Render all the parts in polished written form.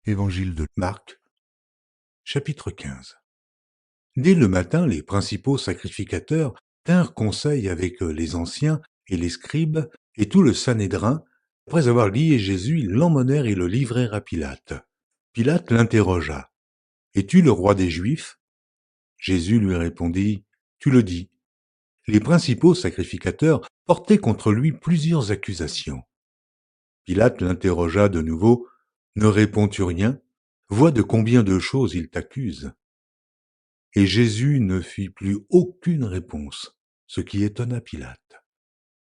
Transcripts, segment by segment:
Évangile de Marc, chapitre 15. Dès le matin, les principaux sacrificateurs tinrent conseil avec les anciens et les scribes et tout le Sanhédrin. Après avoir lié Jésus, ils l'emmenèrent et le livrèrent à Pilate. Pilate l'interrogea. « Es-tu le roi des Juifs ?» Jésus lui répondit, « Tu le dis. » Les principaux sacrificateurs portaient contre lui plusieurs accusations. Pilate l'interrogea de nouveau, « Ne réponds-tu rien ? Vois de combien de choses il t'accuse. » Et Jésus ne fit plus aucune réponse, ce qui étonna Pilate.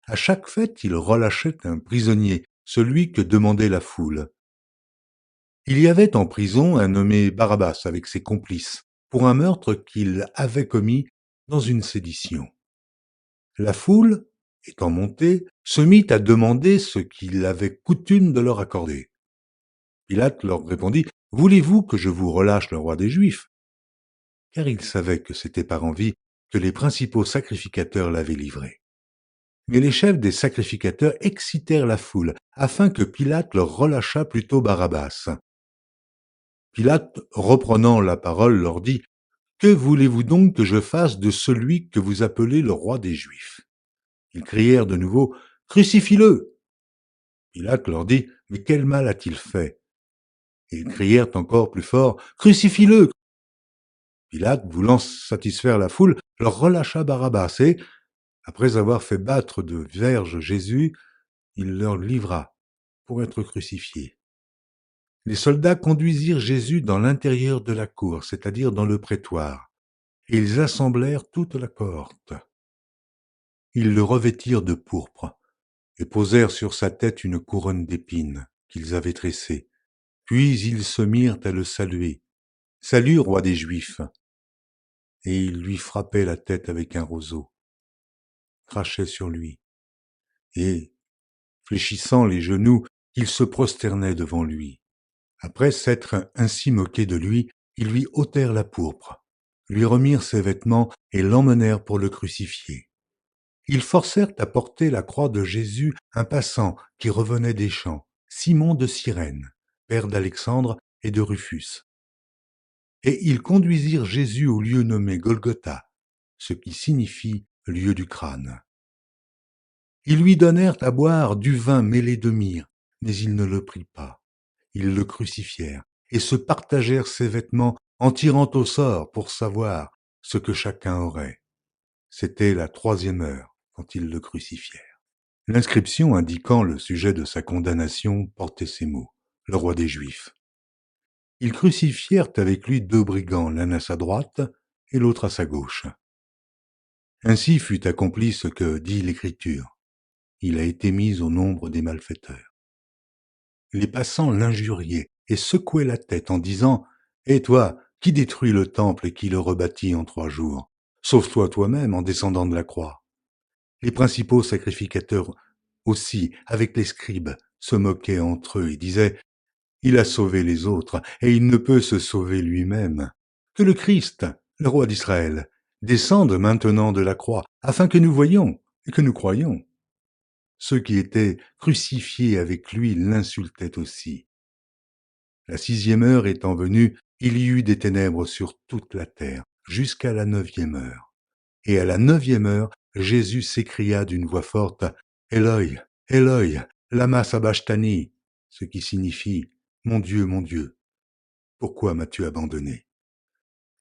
À chaque fête, il relâchait un prisonnier, celui que demandait la foule. Il y avait en prison un nommé Barabbas avec ses complices, pour un meurtre qu'il avait commis dans une sédition. La foule, étant montée, se mit à demander ce qu'il avait coutume de leur accorder. Pilate leur répondit, « Voulez-vous que je vous relâche le roi des Juifs ?» Car il savait que c'était par envie que les principaux sacrificateurs l'avaient livré. Mais les chefs des sacrificateurs excitèrent la foule, afin que Pilate leur relâchât plutôt Barabbas. Pilate, reprenant la parole, leur dit, « Que voulez-vous donc que je fasse de celui que vous appelez le roi des Juifs ?» Ils crièrent de nouveau, « Crucifie-le !» Pilate leur dit, « Mais quel mal a-t-il fait ?» Et ils crièrent encore plus fort, « Crucifie-le !» Pilate, voulant satisfaire la foule, leur relâcha Barabbas et, après avoir fait battre de verges Jésus, il leur livra pour être crucifié. Les soldats conduisirent Jésus dans l'intérieur de la cour, c'est-à-dire dans le prétoire, et ils assemblèrent toute la cohorte. Ils le revêtirent de pourpre et posèrent sur sa tête une couronne d'épines qu'ils avaient tressée. Puis ils se mirent à le saluer. « Salut, roi des Juifs !» Et ils lui frappaient la tête avec un roseau, crachaient sur lui, et, fléchissant les genoux, ils se prosternaient devant lui. Après s'être ainsi moqués de lui, ils lui ôtèrent la pourpre, lui remirent ses vêtements et l'emmenèrent pour le crucifier. Ils forcèrent à porter la croix de Jésus un passant qui revenait des champs, Simon de Cyrène, père d'Alexandre et de Rufus. Et ils conduisirent Jésus au lieu nommé Golgotha, ce qui signifie lieu du crâne. Ils lui donnèrent à boire du vin mêlé de myrrhe, mais il ne le prit pas. Ils le crucifièrent et se partagèrent ses vêtements en tirant au sort pour savoir ce que chacun aurait. C'était la 3e heure quand ils le crucifièrent. L'inscription indiquant le sujet de sa condamnation portait ces mots, « Le roi des Juifs ». Ils crucifièrent avec lui 2 brigands, l'un à sa droite et l'autre à sa gauche. Ainsi fut accompli ce que dit l'Écriture. Il a été mis au nombre des malfaiteurs. Les passants l'injuriaient et secouaient la tête en disant, « Et toi, qui détruis le temple et qui le rebâtit en 3 jours? Sauve-toi toi-même en descendant de la croix. » Les principaux sacrificateurs aussi, avec les scribes, se moquaient entre eux et disaient, « Il a sauvé les autres et il ne peut se sauver lui-même. Que le Christ, le roi d'Israël, descende maintenant de la croix, afin que nous voyions et que nous croyions. » Ceux qui étaient crucifiés avec lui l'insultaient aussi. La 6e heure étant venue, il y eut des ténèbres sur toute la terre, jusqu'à la 9e heure. Et à la 9e heure, Jésus s'écria d'une voix forte, « Eloi, Eloi, lama sabachthani » ce qui signifie « Mon Dieu, pourquoi m'as-tu abandonné ?»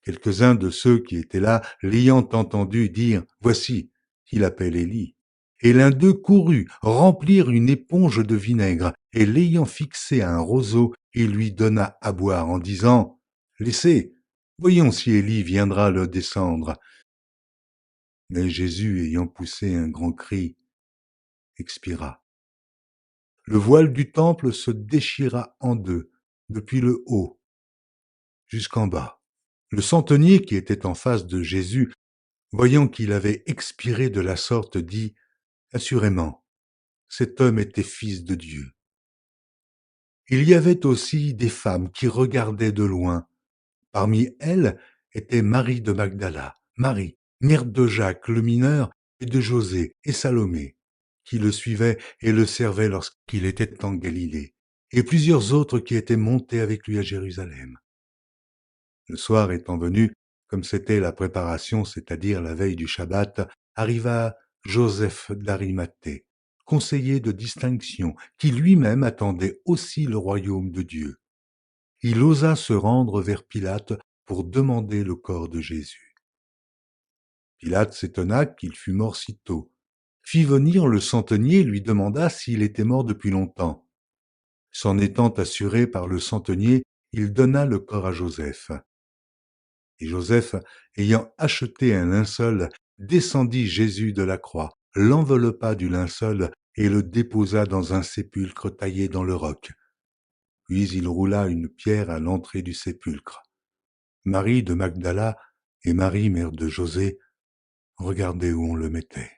Quelques-uns de ceux qui étaient là, l'ayant entendu dire, « Voici, il appelle Élie. » Et l'un d'eux courut remplir une éponge de vinaigre, et l'ayant fixé à un roseau, il lui donna à boire en disant, « Laissez, voyons si Élie viendra le descendre. » Mais Jésus, ayant poussé un grand cri, expira. Le voile du temple se déchira en 2, depuis le haut jusqu'en bas. Le centenier qui était en face de Jésus, voyant qu'il avait expiré de la sorte, dit, « Assurément, cet homme était fils de Dieu. » Il y avait aussi des femmes qui regardaient de loin. Parmi elles était Marie de Magdala, Marie, mère de Jacques le mineur, et de José et Salomé, qui le suivaient et le servaient lorsqu'il était en Galilée. et plusieurs autres qui étaient montés avec lui à Jérusalem. Le soir étant venu, comme c'était la préparation, c'est-à-dire la veille du Shabbat, arriva Joseph d'Arimathée, conseiller de distinction, qui lui-même attendait aussi le royaume de Dieu. Il osa se rendre vers Pilate pour demander le corps de Jésus. Pilate s'étonna qu'il fût mort si tôt, fit venir le centenier et lui demanda s'il était mort depuis longtemps. S'en étant assuré par le centenier, il donna le corps à Joseph. Et Joseph, ayant acheté un linceul, descendit Jésus de la croix, l'enveloppa du linceul et le déposa dans un sépulcre taillé dans le roc. Puis il roula une pierre à l'entrée du sépulcre. Marie de Magdala et Marie, mère de José, regardaient où on le mettait.